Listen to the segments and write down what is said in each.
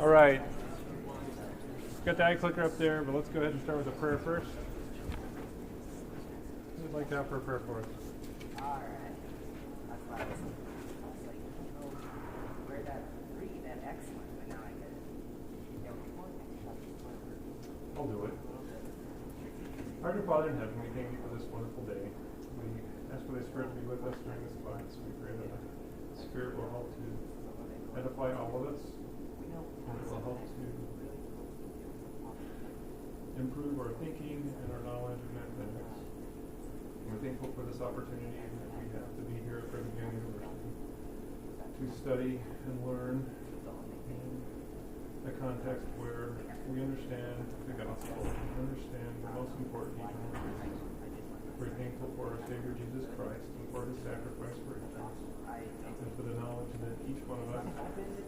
All right. Got the iClicker up there, but let's go ahead and start with a prayer first. Who would like to offer a prayer for us? All right. That's why I was like, oh, where that read that excellent, but now I get it. I'll do it. Our dear Father in heaven, we thank you for this wonderful day. We ask for the Spirit to be with us during this class. We pray that the Spirit will help to edify all of us, and it will help to improve our thinking and our knowledge of mathematics. And we're thankful for this opportunity that we have to be here at Brigham Young University to study and learn in a context where we understand the gospel, understand the most important eternal truths. We're thankful for our Savior Jesus Christ and for his sacrifice for us, and for the knowledge that each one of us is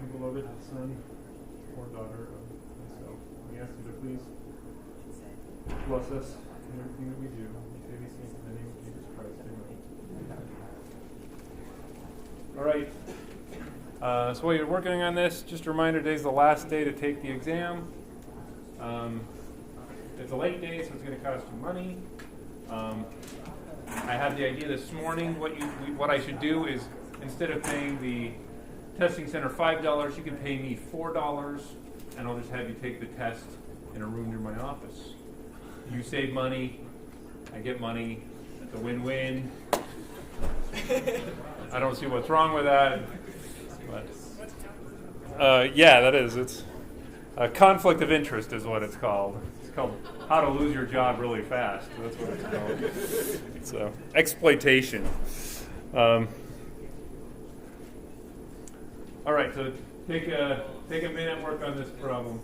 a beloved son or daughter of himself. We ask you to please bless us in everything that we do. We say these things in the name of Jesus Christ. Amen. All right. So while you're working on this, just a reminder, today's the last day to take the exam. It's a late day, so it's going to cost you money. I had the idea this morning, what I should do is, instead of paying the testing center $5, you can pay me $4, and I'll just have you take the test in a room near my office. You save money, I get money, it's a win-win. I don't see what's wrong with that. But, yeah, that is. It's a conflict of interest is what it's called. It's called How to Lose Your Job Really Fast. That's what it's called. So, exploitation. All right, so take a minute and work on this problem.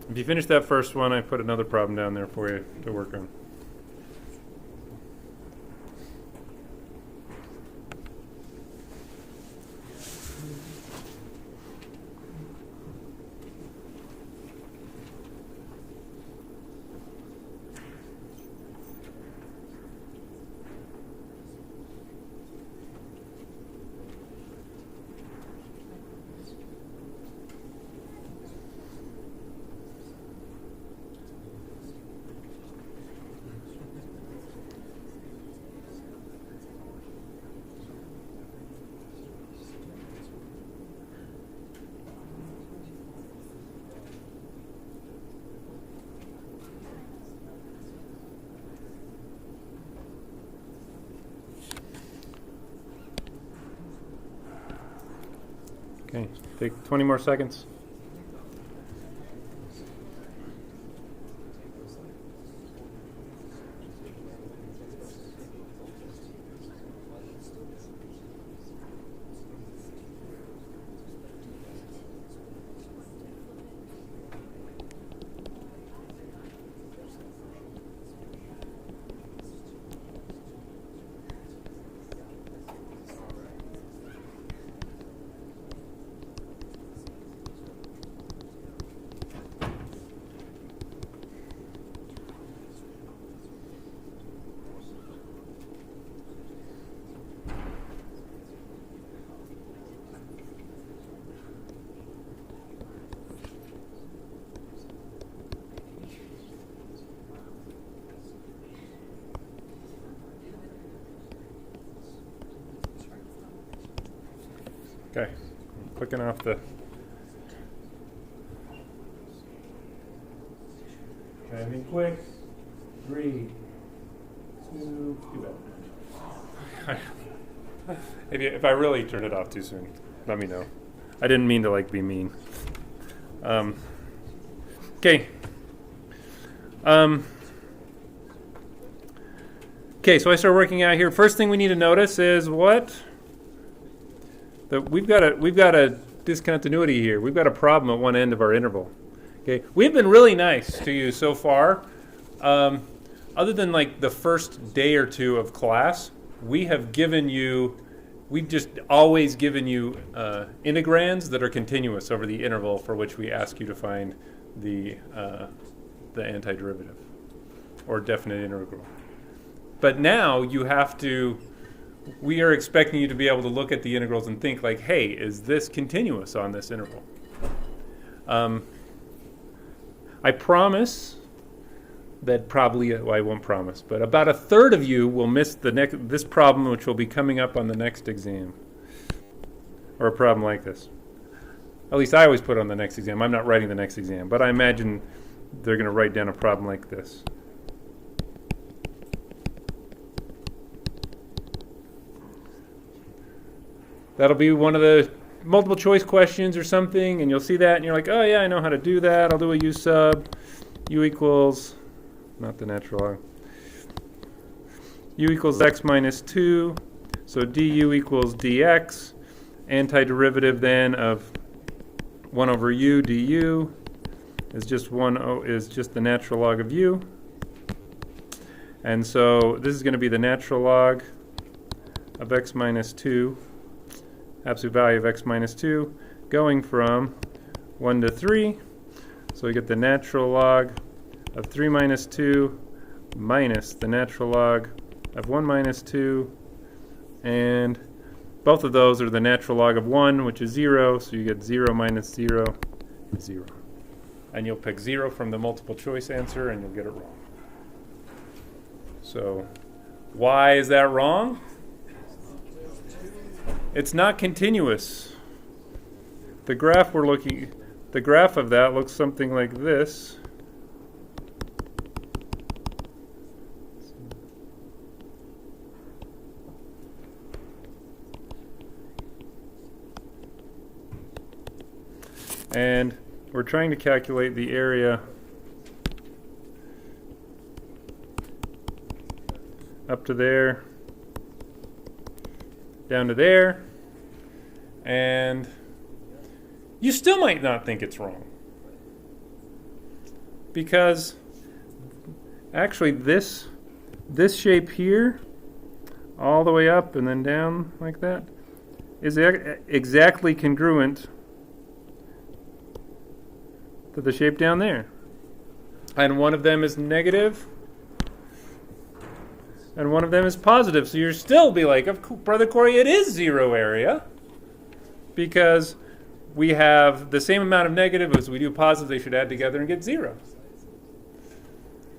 If you finish that first one, I put another problem down there for you to work on. Okay, take 20 more seconds. Okay, I'm clicking off the... Driving quick. 3, 2, do that. If I really turn it off too soon, let me know. I didn't mean to be mean. Okay. Okay, so I start working out here. First thing we need to notice is what? That we've got a discontinuity here. We've got a problem at one end of our interval. Okay, we've been really nice to you so far. Other than the first day or two of class, we've just always given you integrands that are continuous over the interval for which we ask you to find the antiderivative or definite integral. But now we are expecting you to be able to look at the integrals and think hey, is this continuous on this interval? I promise that I won't promise, but about a third of you will miss this problem, which will be coming up on the next exam, or a problem like this. At least I always put on the next exam. I'm not writing the next exam, but I imagine they're going to write down a problem like this. That'll be one of the multiple choice questions or something, and you'll see that, and you're like, oh yeah, I know how to do that. I'll do a u sub. U equals, not the natural log. U equals x minus 2. So du equals dx. Antiderivative then of 1 over u du is just the natural log of u. And so this is going to be the natural log of x minus 2. Absolute value of x minus 2 going from 1 to 3. So we get the natural log of 3 minus 2 minus the natural log of 1 minus 2. And both of those are the natural log of 1, which is 0. So you get 0 minus 0 is 0. And you'll pick 0 from the multiple choice answer and you'll get it wrong. So why is that wrong? It's not continuous. The graph of that looks something like this. And we're trying to calculate the area up to there, down to there, and you still might not think it's wrong. Because actually this shape here, all the way up and then down like that, is exactly congruent to the shape down there. And one of them is negative, and one of them is positive. So you'll still be like, Brother Corey, it is zero area. Because we have the same amount of negative as we do positive, they should add together and get 0.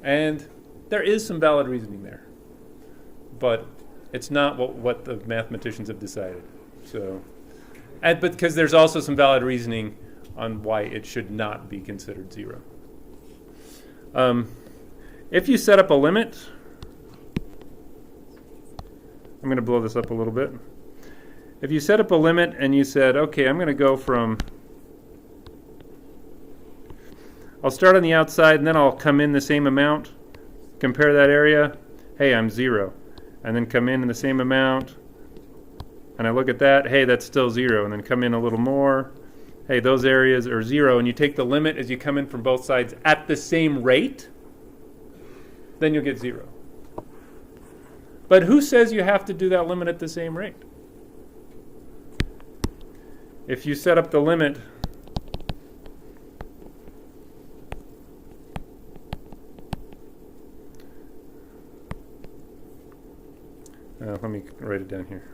And there is some valid reasoning there. But it's not what the mathematicians have decided. So, but because there's also some valid reasoning on why it should not be considered 0. If you set up a limit, I'm going to blow this up a little bit. If you set up a limit and you said, okay, I'm going to go from, I'll start on the outside and then I'll come in the same amount, compare that area, hey, I'm 0. And then come in the same amount, and I look at that, hey, that's still 0. And then come in a little more, hey, those areas are 0. And you take the limit as you come in from both sides at the same rate, then you'll get 0. But who says you have to do that limit at the same rate? If you set up the limit let me write it down here.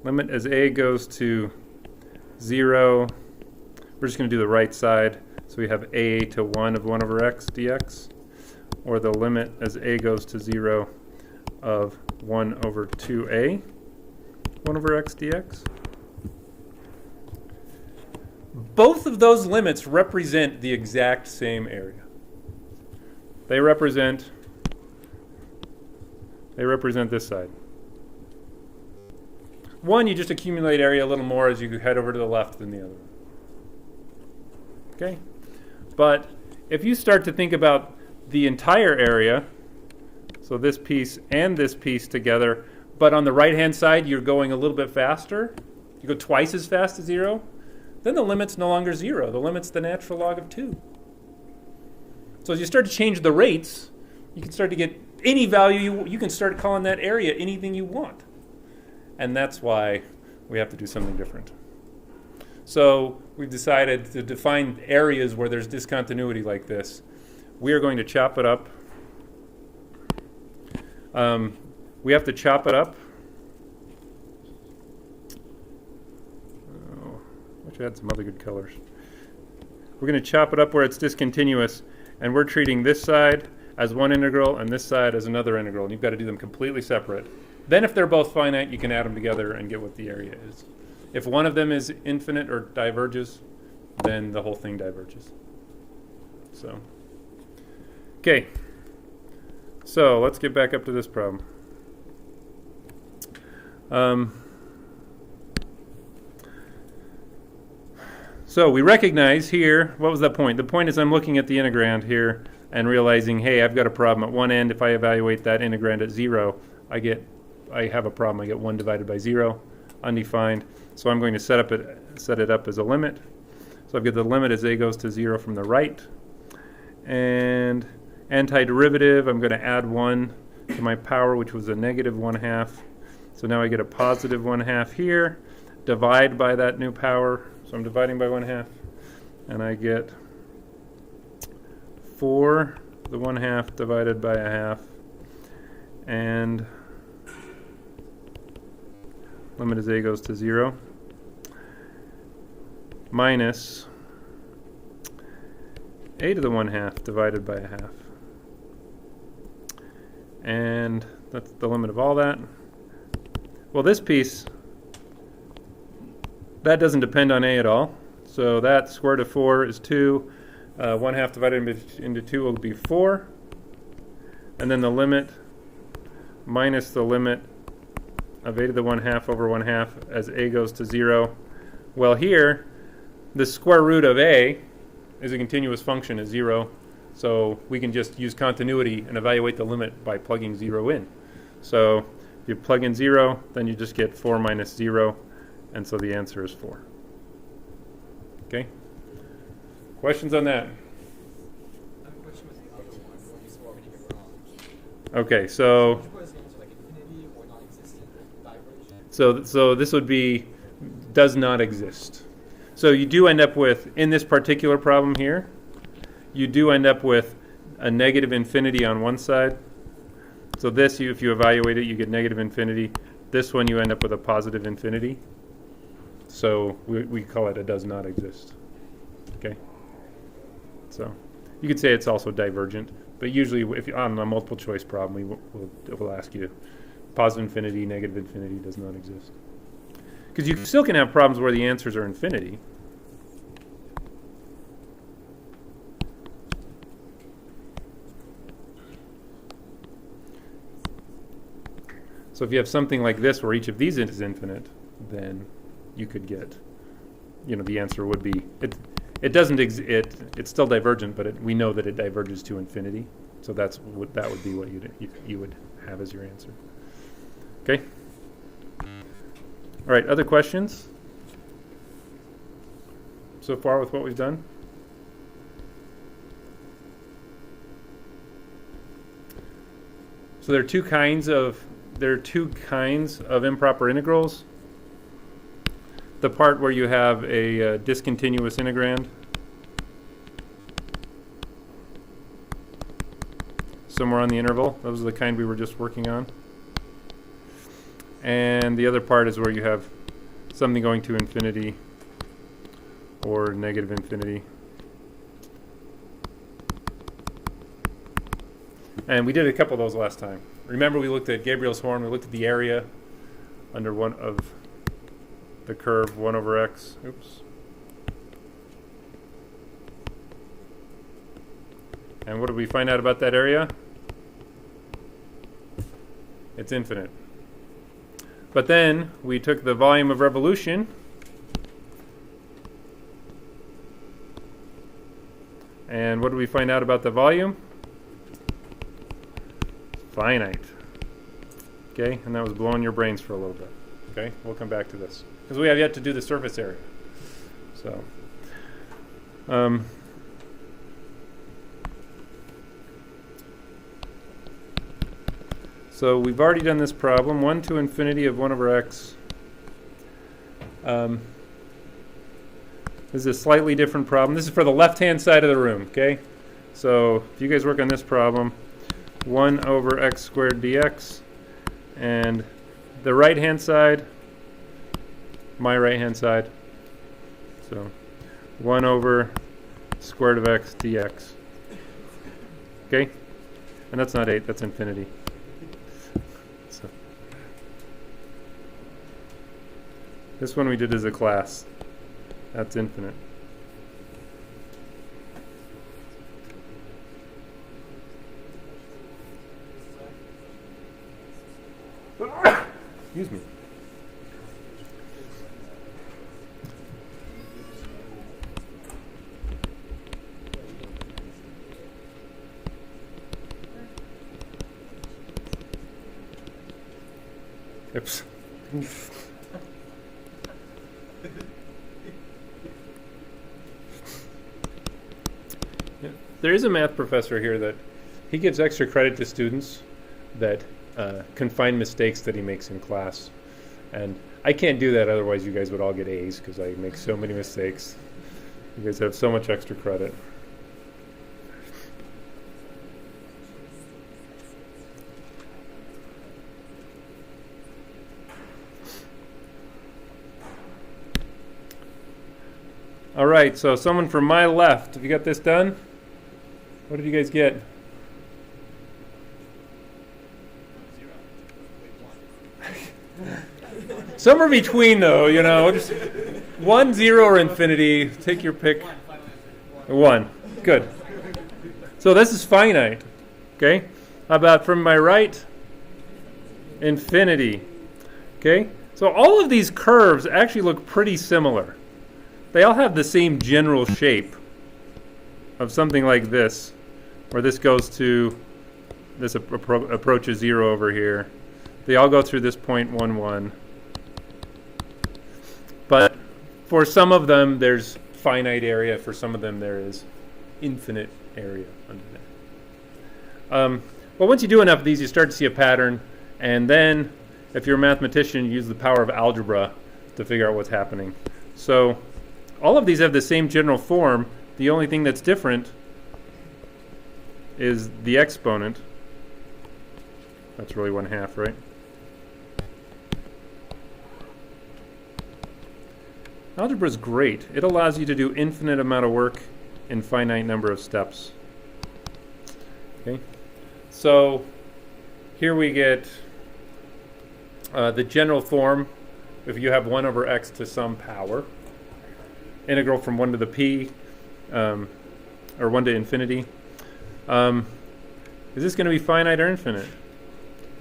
Limit as a goes to 0. We're just going to do the right side. So we have a to 1 of 1 over x dx. Or the limit as a goes to 0 of 1 over 2a. 1 over x dx. Both of those limits represent the exact same area. They represent this side. One, you just accumulate area a little more as you head over to the left than the other. Okay? But if you start to think about the entire area, so this piece and this piece together, but on the right-hand side you're going a little bit faster, you go twice as fast as 0, then the limit's no longer 0. The limit's the natural log of 2. So as you start to change the rates, you can start to get any value. You can start calling that area anything you want. And that's why we have to do something different. So we've decided to define areas where there's discontinuity like this. We are going to chop it up. We have to chop it up. Oh, I wish I had some other good colors. We're going to chop it up where it's discontinuous, and we're treating this side as one integral and this side as another integral, and you've got to do them completely separate. Then if they're both finite, you can add them together and get what the area is. If one of them is infinite or diverges, then the whole thing diverges. So, okay. So let's get back up to this problem. So we recognize here, what was that point? The point is I'm looking at the integrand here and realizing, hey, I've got a problem at one end. If I evaluate that integrand at 0, I have a problem. I get 1 divided by 0, undefined. So I'm going to set it up as a limit. So I've got the limit as a goes to 0 from the right. And antiderivative, I'm going to add 1 to my power, which was a negative 1/2. So now I get a positive 1/2 here. Divide by that new power. So I'm dividing by 1/2. And I get 4, the 1/2 divided by 1/2. And limit as a goes to 0, minus a to the 1/2 divided by 1/2. And that's the limit of all that. Well, this piece, that doesn't depend on a at all. So that square root of 4 is 2. 1/2 divided into 2 will be 4. And then the limit minus the limit of a to the 1/2 over 1/2 as a goes to 0. Well, here, the square root of a is a continuous function at 0. So we can just use continuity and evaluate the limit by plugging 0 in. So if you plug in 0, then you just get 4 minus 0. And so the answer is 4. Okay? Questions on that? Okay, so this would be does not exist. So you do end up with, in this particular problem here, you do end up with a negative infinity on one side. So this, if you evaluate it, you get negative infinity. This one, you end up with a positive infinity. So we call it a does not exist. Okay? So you could say it's also divergent. But usually, if you're on a multiple choice problem, we'll ask you positive infinity, negative infinity does not exist. Because you still can have problems where the answers are infinity. So if you have something like this where each of these is infinite, then you could get, the answer would be, it's still divergent, but we know that it diverges to infinity. So that would be what you would have as your answer. Okay? All right, other questions so far with what we've done? So there are two kinds of improper integrals. The part where you have a discontinuous integrand, somewhere on the interval. Those are the kind we were just working on. And the other part is where you have something going to infinity or negative infinity. And we did a couple of those last time. Remember, we looked at Gabriel's horn, we looked at the area under one of the curve 1 over x. Oops. And what did we find out about that area? It's infinite. But then we took the volume of revolution and what did we find out about the volume? Finite. Okay, and that was blowing your brains for a little bit. Okay, we'll come back to this because we have yet to do the surface area. So we've already done this problem, 1 to infinity of 1 over x. This is a slightly different problem. This is for the left-hand side of the room, okay? So if you guys work on this problem, 1 over x squared dx, and the right-hand side, my right-hand side, so 1 over square root of x dx. Okay? And that's not 8, that's infinity. So this one we did as a class. That's infinite. Excuse me. Oops. Yeah. There is a math professor here that he gives extra credit to students that can find mistakes that he makes in class. And I can't do that, otherwise you guys would all get A's because I make so many mistakes. You guys have so much extra credit. All right, so someone from my left, have you got this done? What did you guys get? 0. Somewhere between, though, you know, just 1, 0, or infinity. Take your pick. 1. Good. So this is finite. Okay. How about from my right? Infinity. Okay. So all of these curves actually look pretty similar. They all have the same general shape of something like this, where this goes to, this approaches 0 over here. They all go through this point 1, 1. But for some of them, there's finite area. For some of them, there is infinite area under there. Well, once you do enough of these, you start to see a pattern. And then, if you're a mathematician, you use the power of algebra to figure out what's happening. So all of these have the same general form. The only thing that's different is the exponent. That's really 1/2, right? Algebra is great. It allows you to do infinite amount of work in finite number of steps. Okay, so here we get the general form. If you have 1 over x to some power, integral from 1 to the p, or 1 to infinity. Is this going to be finite or infinite?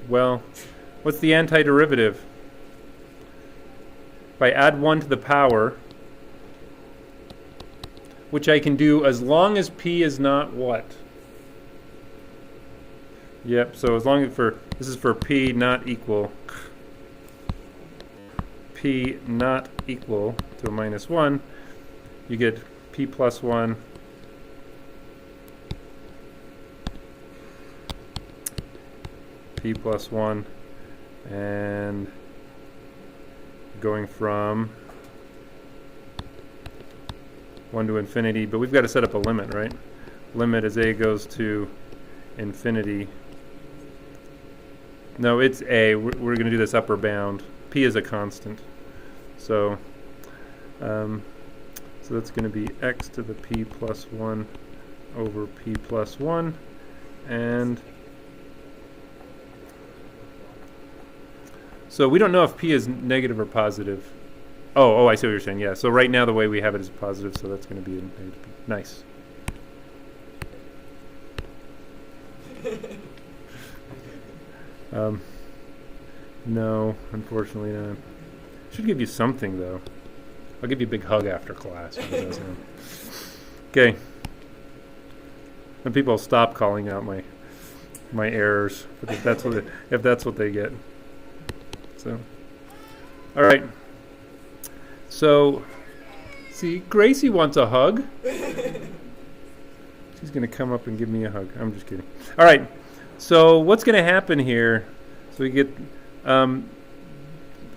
Well, what's the antiderivative? If I add 1 to the power, which I can do as long as p is not what? Yep, so as long as this is for p not equal to a minus 1, you get p plus 1 p plus 1, and going from 1 to infinity, but we've got to set up a limit, right? Limit as a goes to infinity. No, it's a. We're going to do this upper bound. P is a constant. So that's going to be x to the p plus 1 over p plus 1. And So we don't know if p is negative or positive. Oh, I see what you're saying. Yeah. So right now the way we have it is positive, so that's going to be a negative p. Nice. No, unfortunately not. Should give you something though. I'll give you a big hug after class. Okay. And people stop calling out my errors if that's what they get. So, all right. So, see, Gracie wants a hug. She's going to come up and give me a hug. I'm just kidding. All right. So what's going to happen here? So we get, we're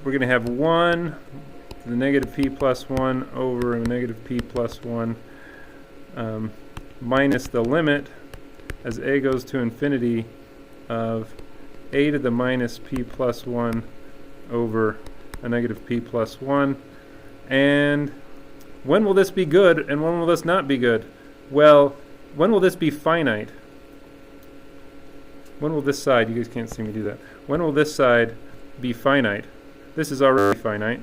going to have 1 to the negative p plus 1 over a negative p plus 1 minus the limit as a goes to infinity of a to the minus p plus 1 over a negative p plus 1. And when will this be good and when will this not be good? Well, when will this be finite? When will this side, you guys can't see me do that. When will this side be finite? This is already finite.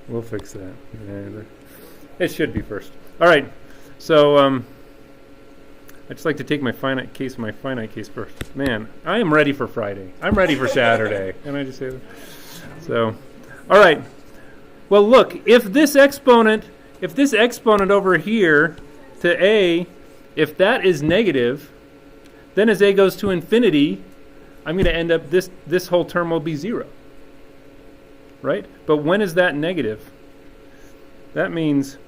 We'll fix that. Yeah, it should be first. All right. So I'd just like to take my finite case first. Man, I am ready for Friday. I'm ready for Saturday. Can I just say that? So, all right. Well, look, if this exponent over here to a, if that is negative, then as a goes to infinity, I'm going to end up, this whole term will be 0. Right? But when is that negative? That means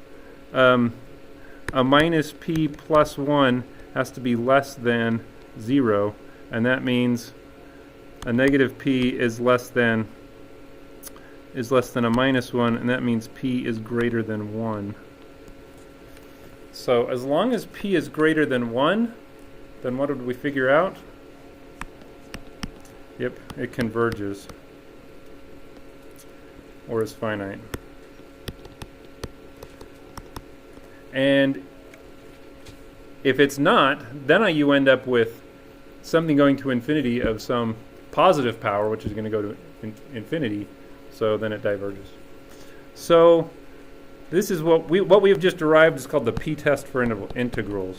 a minus p plus 1 has to be less than 0, and that means a negative p is less than a minus 1, and that means p is greater than 1. So as long as p is greater than 1, then what did we figure out? Yep, it converges, or is finite. And if it's not, then you end up with something going to infinity of some positive power, which is going to go to infinity. So then it diverges. So this is what we have just derived is called the p-test for integrals.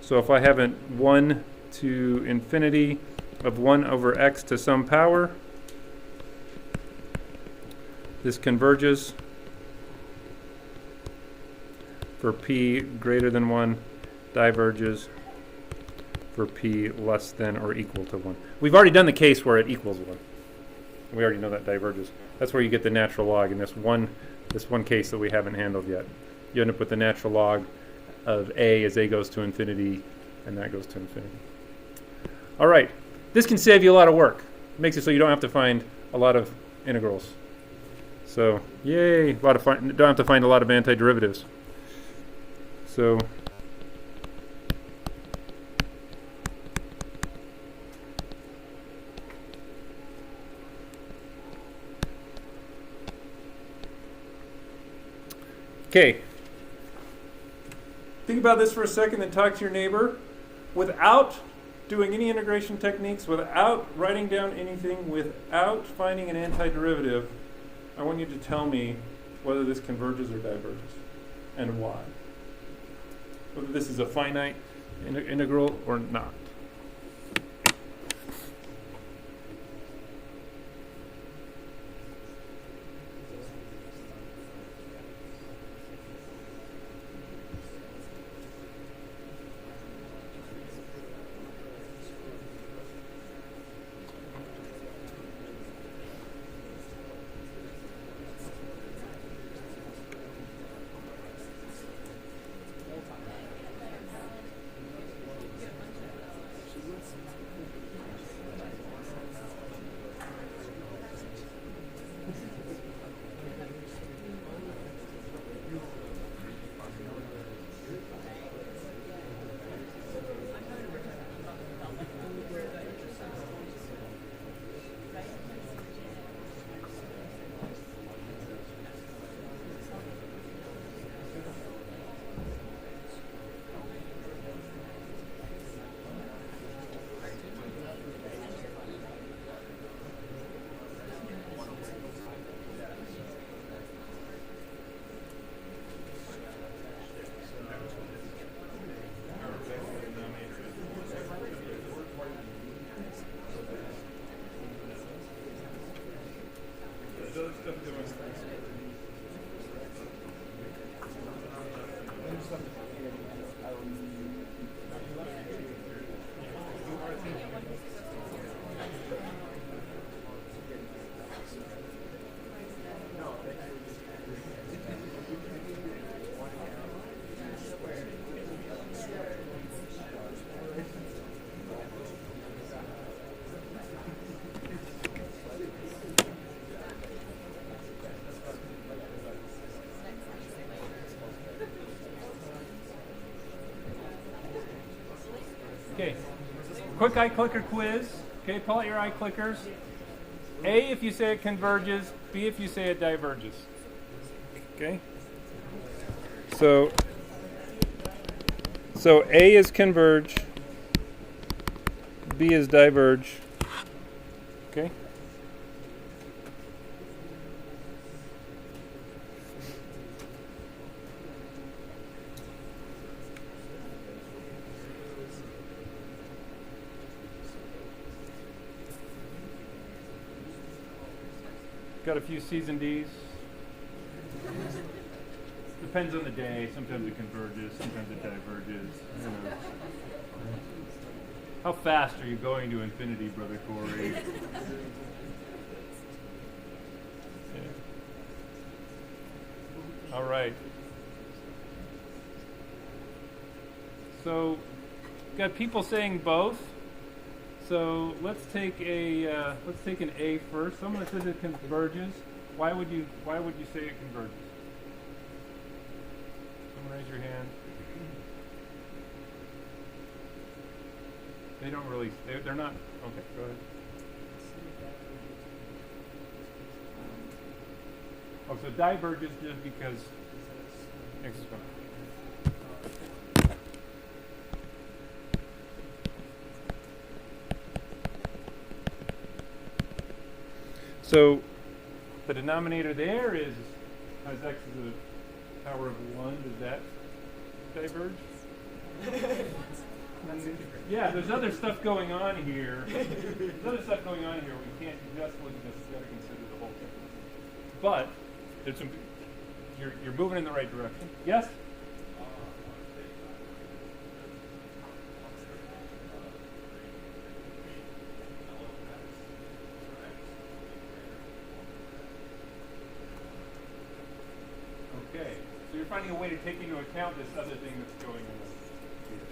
So if I have a 1 to infinity of 1 over x to some power, this converges for p greater than 1, diverges for p less than or equal to 1. We've already done the case where it equals 1. We already know that diverges. That's where you get the natural log in this one case that we haven't handled yet. You end up with the natural log of a as a goes to infinity, and that goes to infinity. All right. This can save you a lot of work. It makes it so you don't have to find a lot of integrals. So, yay, don't have to find a lot of antiderivatives. So, okay. Think about this for a second, then talk to your neighbor. Without doing any integration techniques, without writing down anything, without finding an antiderivative, I want you to tell me whether this converges or diverges, and why. Whether this is a finite integral or not. Okay, quick iClicker quiz. Okay, pull out your iClickers. A if you say it converges, B if you say it diverges. Okay? So A is converge, B is diverge. Okay? Got a few C's and D's. Depends on the day. Sometimes it converges, sometimes it diverges. You know. How fast are you going to infinity, Brother Corey? Yeah. All right. So, got people saying both. So let's take an A first. Someone says it converges. Why would you say it converges? Someone raise your hand. They don't really. They're not. Okay, go ahead. Oh, so diverges just because X is fine. So the denominator there has x to the power of 1. Does that diverge? Yeah, there's other stuff going on here. There's other stuff going on here. We can't just look at this. We've got to consider the whole thing. But there's some. You're moving in the right direction. Yes? Okay, so you're finding a way to take into account this other thing that's going on here.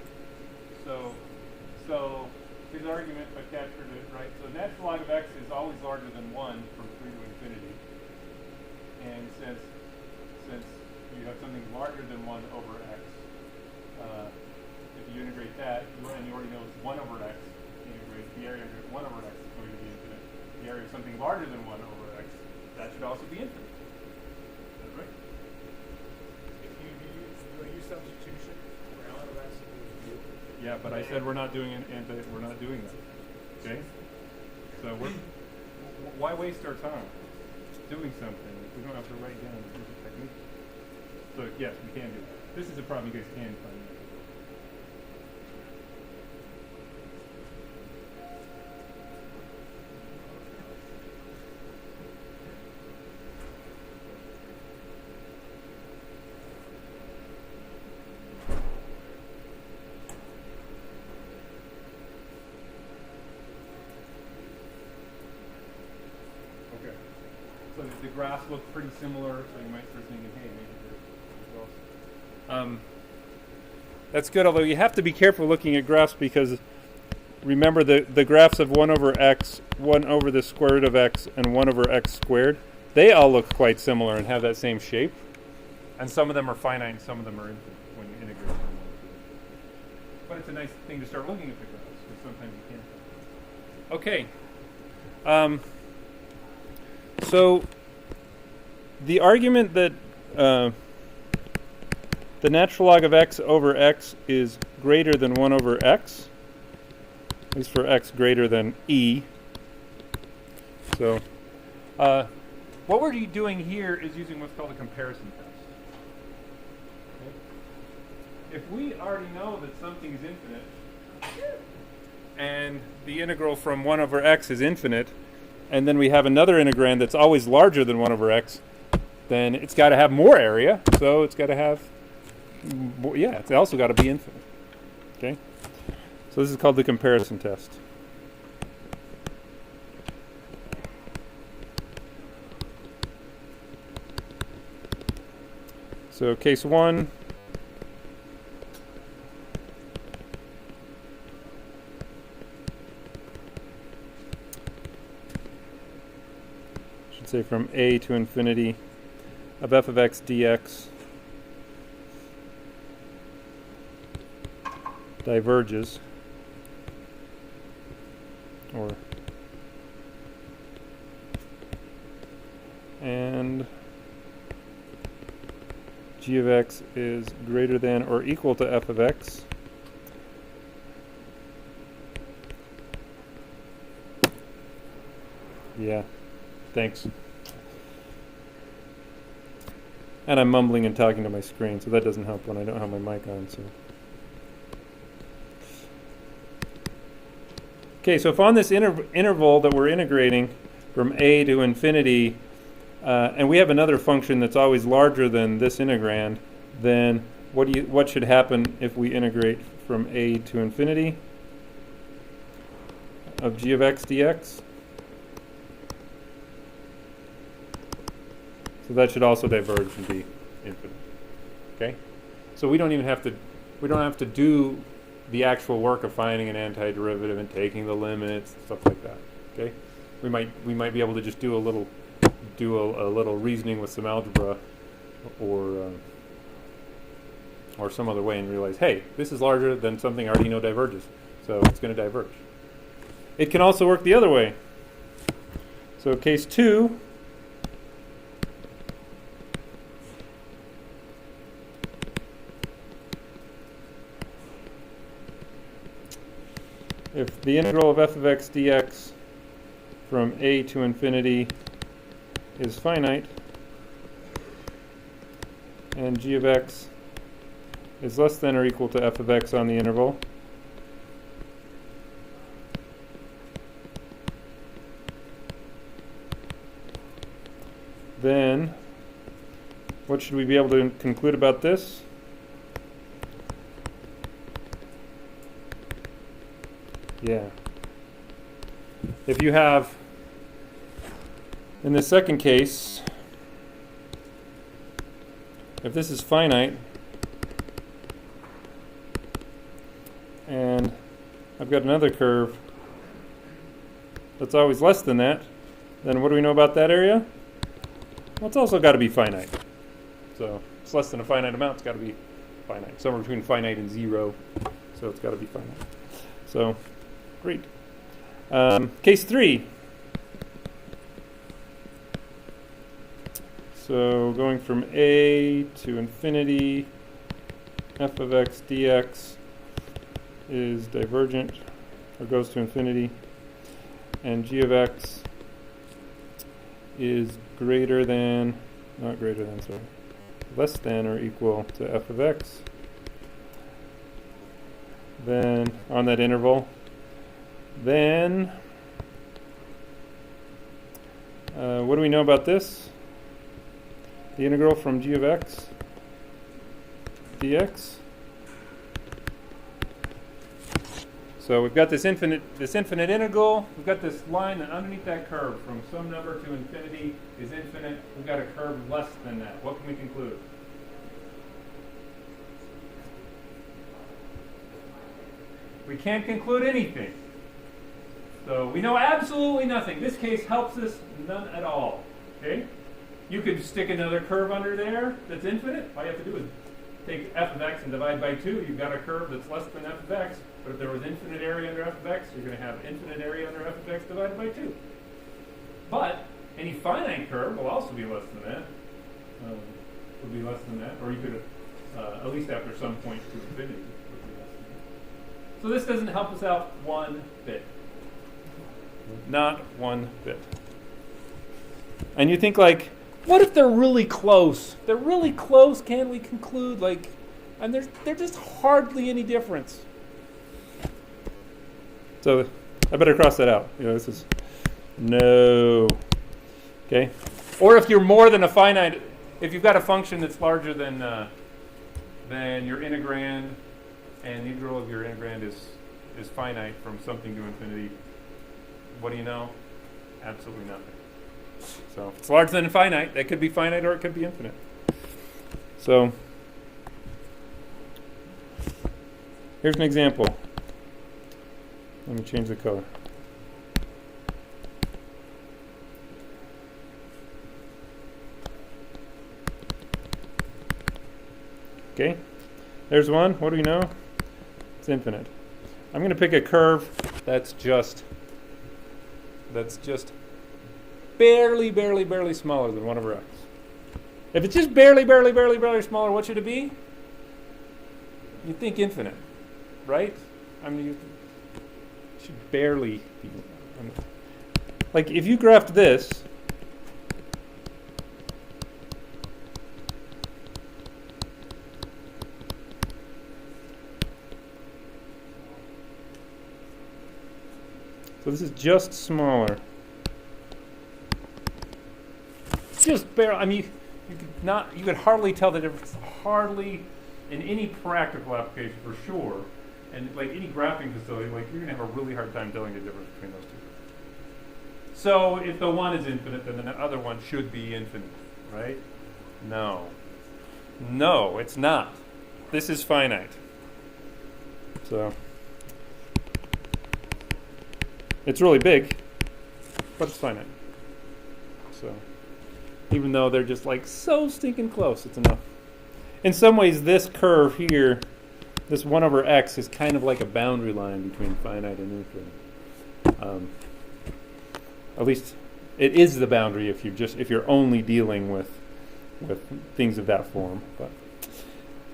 So his argument, if I captured it right, so natural log of x is always larger than 1 from 3 to infinity. And since you have something larger than 1 over x, if you integrate that, and you already know it's 1 over x, integrate the area under 1 over x is going to be infinite. The area of something larger than 1 over x, that should also be infinite. Is that right? Substitution for L of x equals u. Yeah, but I said we're not doing we're not doing that. Okay? So why waste our time doing something if we don't have to write down the technique? So yes, we can do it. This is a problem you guys can find. So the graphs look pretty similar, so you might start thinking, hey, maybe they're as well. That's good, although you have to be careful looking at graphs because remember the graphs of 1 over x, 1 over the square root of x, and 1 over x squared, they all look quite similar and have that same shape. And some of them are finite and some of them are infinite when you integrate them. But it's a nice thing to start looking at the graphs because sometimes you can't. Okay. So the argument that the natural log of x over x is greater than 1 over x, at least for x greater than e. So what we're doing here is using what's called a comparison test. Okay? If we already know that something is infinite and the integral from 1 over x is infinite, and then we have another integrand that's always larger than 1 over x, then it's got to have more area, so it's got to have yeah, it's also got to be infinite. Okay? So this is called the comparison test. So case 1, should say from a to infinity of f of x dx diverges, or and g of x is greater than or equal to f of x yeah, thanks. And I'm mumbling and talking to my screen, so that doesn't help when I don't have my mic on. So, okay, so if on this interval that we're integrating from a to infinity, and we have another function that's always larger than this integrand, then what should happen if we integrate from a to infinity of g of x dx? So that should also diverge and be infinite. Okay? So we don't have to do the actual work of finding an antiderivative and taking the limits, stuff like that. Okay? We might be able to just do a little reasoning with some algebra or some other way and realize, hey, this is larger than something I already know diverges, so it's going to diverge. It can also work the other way. So case 2, if the integral of f of x dx from a to infinity is finite, and g of x is less than or equal to f of x on the interval, then what should we be able to conclude about this? Yeah. If you have, in the second case, if this is finite, and I've got another curve that's always less than that, then what do we know about that area? Well, it's also got to be finite. So it's less than a finite amount, it's got to be finite. Somewhere between finite and 0, so it's got to be finite. So, great. Case 3. So going from a to infinity, f of x dx is divergent, or goes to infinity, and g of x is greater than, not greater than, sorry, less than or equal to f of x. Then on that interval, then what do we know about this? The integral from g of x dx. So we've got this infinite integral. We've got this line that underneath that curve from some number to infinity is infinite. We've got a curve less than that. What can we conclude? We can't conclude anything. So we know absolutely nothing. This case helps us none at all. Okay? You could stick another curve under there that's infinite. All you have to do is take f of x and divide by 2. You've got a curve that's less than f of x. But if there was infinite area under f of x, you're going to have infinite area under f of x divided by 2. But any finite curve will also be less than that. Will be less than that. Or you could, at least after some point to infinity, would be less than that. So this doesn't help us out one bit. Not one bit. And you think, like, what if they're really close? They're really close, can we conclude? Like, and they're just hardly any difference. So I better cross that out. You know, this is no. Okay? Or if you're more than a finite, if you've got a function that's larger than then your integrand and the integral of your integrand is finite from something to infinity. What do you know? Absolutely nothing. So if it's larger than infinite, that could be finite or it could be infinite. So here's an example. Let me change the color. Okay, there's one. What do we know? It's infinite. I'm going to pick a curve that's just barely smaller than 1 over x. If it's just barely smaller, what should it be? You think infinite, right? I mean, it should barely be. Like if you graphed this, so this is just smaller. Just barely. I mean, you could hardly tell the difference. Hardly in any practical application for sure, and like any graphing facility, like you're gonna have a really hard time telling the difference between those two. So if the one is infinite, then the other one should be infinite, right? No, it's not. This is finite. So it's really big, but it's finite. So even though they're just like so stinking close, it's enough. In some ways, this curve here, this 1 over x, is kind of like a boundary line between finite and infinite. At least it is the boundary if you're only dealing with things of that form. But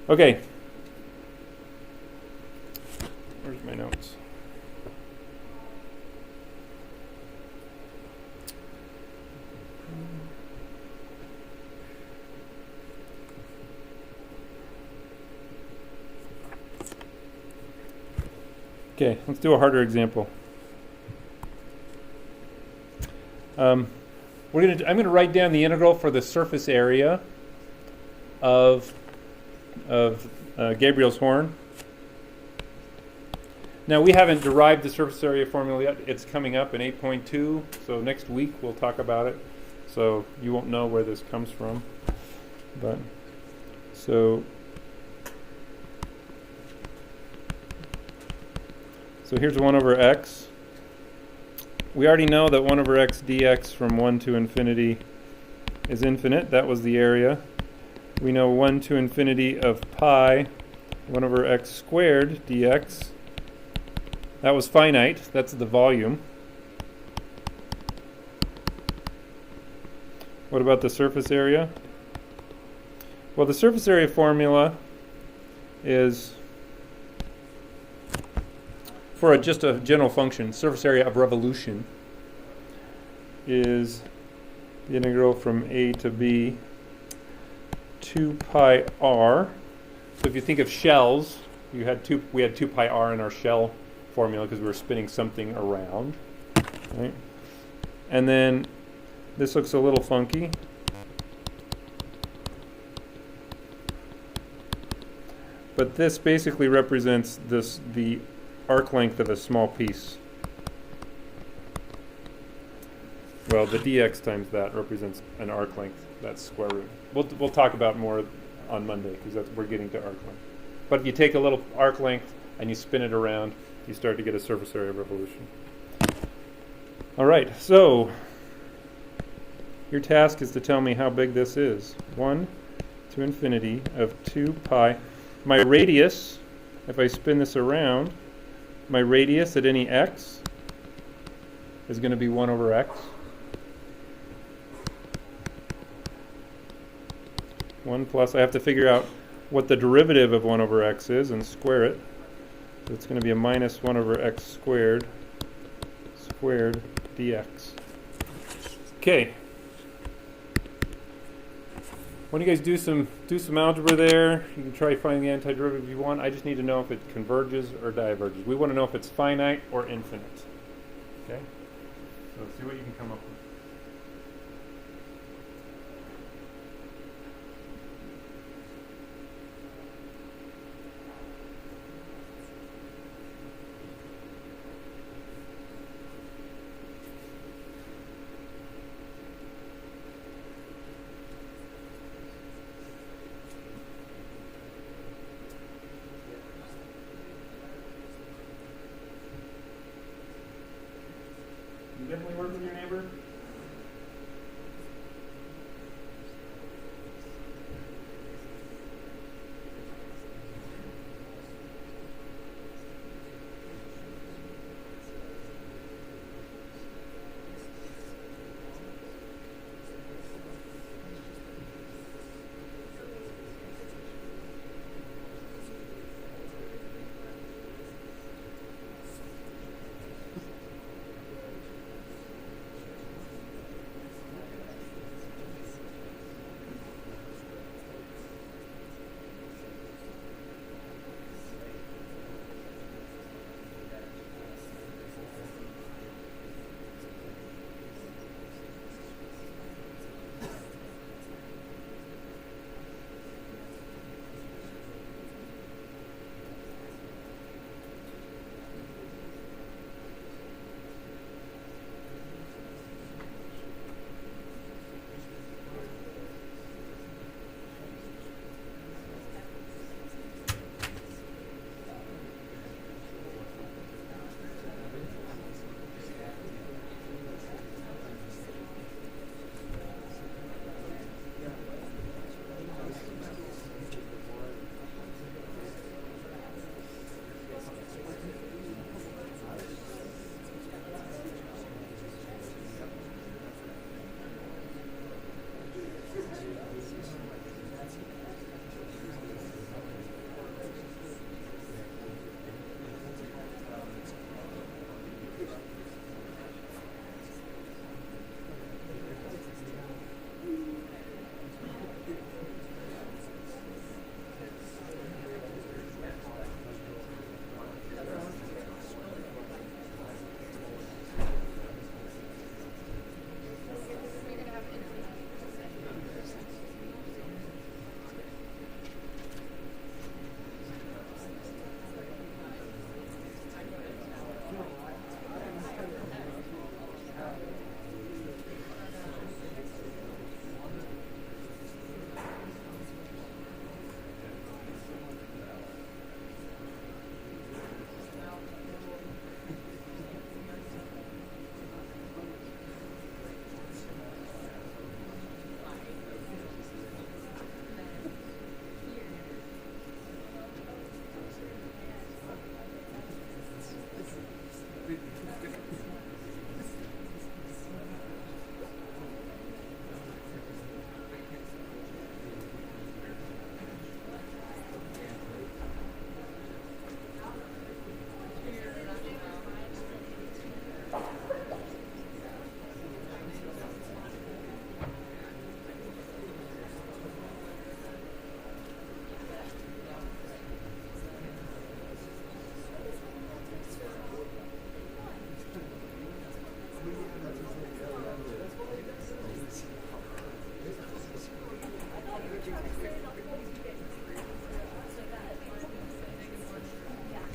okay, where's my notes? Okay, let's do a harder example. I'm going to write down the integral for the surface area of Gabriel's horn. Now we haven't derived the surface area formula yet. It's coming up in 8.2, so next week we'll talk about it. So you won't know where this comes from, but so here's 1 over x. We already know that 1 over x dx from 1 to infinity is infinite. That was the area. We know 1 to infinity of pi 1 over x squared dx. That was finite. That's the volume. What about the surface area? Well, the surface area formula is for just a general function. Surface area of revolution is the integral from a to b 2 pi r. So if you think of shells, we had 2 pi r in our shell formula because we were spinning something around, right? And then this looks a little funky. But this basically represents the arc length of a small piece. Well, the dx times that represents an arc length. That's square root. We'll talk about more on Monday because we're getting to arc length. But if you take a little arc length and you spin it around, you start to get a surface area of revolution. All right, so your task is to tell me how big this is. 1 to infinity of 2 pi. My radius, if I spin this around, my radius at any x is going to be 1 over x. 1 plus, I have to figure out what the derivative of 1 over x is and square it. So it's going to be a minus 1 over x squared dx. Okay. When you guys do some algebra there, you can try finding the antiderivative you want. I just need to know if it converges or diverges. We want to know if it's finite or infinite. Okay? So see what you can come up with.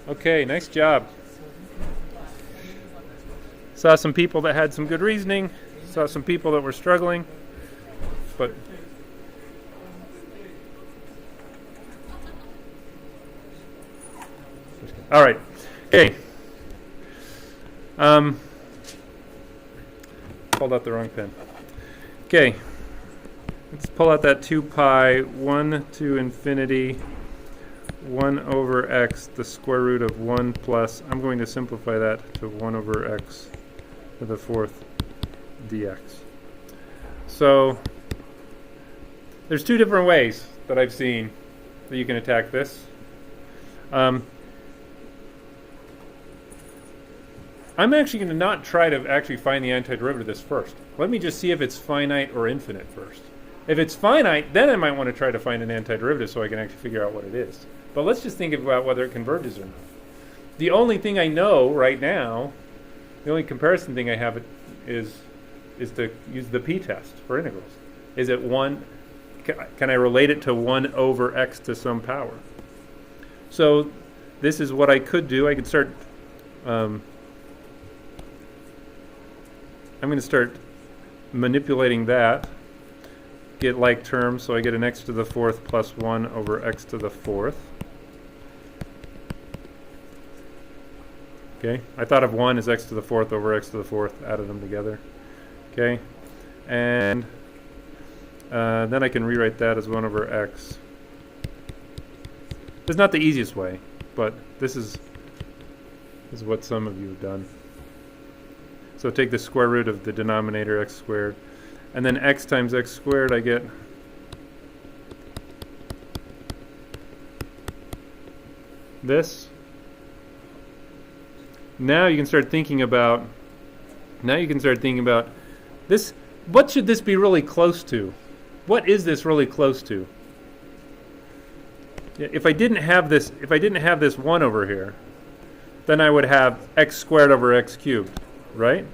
Okay, nice job. Saw some people that had some good reasoning. Saw some people that were struggling. But all right. Okay. Pulled out the wrong pen. Okay. Let's pull out that 2 pi 1 to infinity 1 over x, the square root of 1 plus, I'm going to simplify that to 1 over x to the 4th dx. So there's two different ways that I've seen that you can attack this. I'm actually going to not try to actually find the antiderivative of this first. Let me just see if it's finite or infinite first. If it's finite, then I might want to try to find an antiderivative so I can actually figure out what it is. But let's just think about whether it converges or not. The only thing I know right now, the only comparison thing I have is to use the p-test for integrals. Is it 1? Can I relate it to 1 over x to some power? So this is what I could do. I could start... I'm going to start manipulating that. Get like terms, so I get an x to the 4th plus 1 over x to the 4th. Okay, I thought of 1 as x to the 4th over x to the 4th, added them together. Okay, and then I can rewrite that as 1 over x. It's not the easiest way, but this is what some of you have done. So take the square root of the denominator, x squared, and then x times x squared, I get this. Now you can start thinking about this. What should this be really close to? What is this really close to? If I didn't have this 1 over here, then I would have x squared over x cubed, right?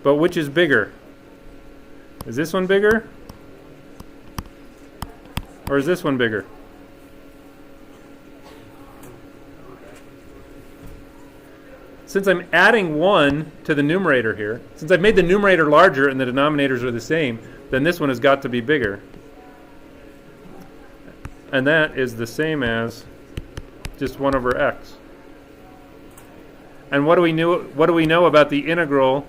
But which is bigger? Is this one bigger? Or is this one bigger? Since I'm adding 1 to the numerator here, since I've made the numerator larger and the denominators are the same, then this one has got to be bigger. And that is the same as just 1 over x. And what do we know about the integral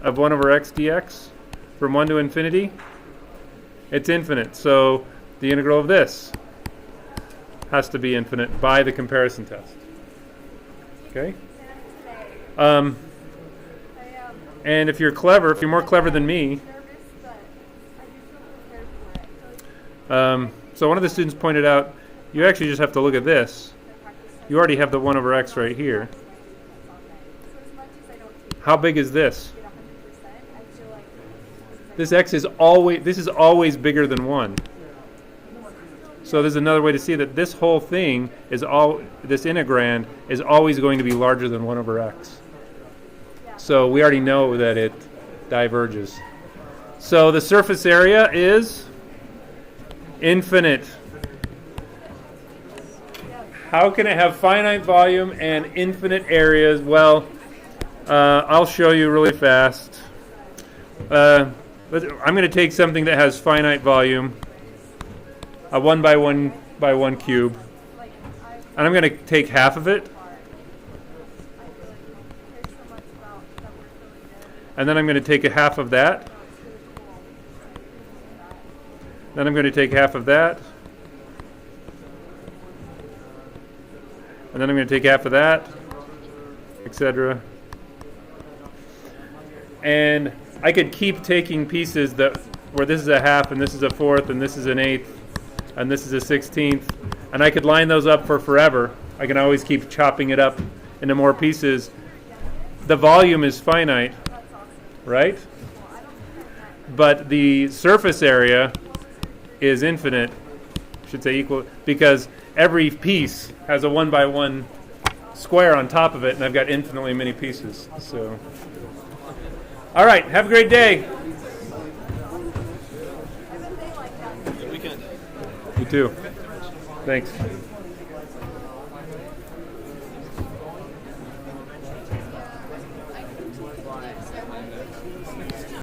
of 1 over x dx from 1 to infinity? It's infinite. So the integral of this has to be infinite by the comparison test. Okay? And if you're more clever than me, so one of the students pointed out, you actually just have to look at this. You already have the 1 over x right here. How big is this? This x is always bigger than 1. So there's another way to see that this whole thing this integrand is always going to be larger than 1 over x. So we already know that it diverges. So the surface area is infinite. How can it have finite volume and infinite areas? Well, I'll show you really fast. I'm going to take something that has finite volume, a 1 by 1 by 1 cube, and I'm going to take half of it. And then I'm going to take a half of that. Then I'm going to take half of that. And then I'm going to take half of that, etc. And I could keep taking pieces where this is a half and this is a fourth and this is an eighth and this is a 16th, and I could line those up for forever. I can always keep chopping it up into more pieces. The volume is finite, right? But the surface area is infinite, should say equal, because every piece has a 1 by 1 square on top of it, and I've got infinitely many pieces. So All right, have a great day. Good weekend. You too. Thanks.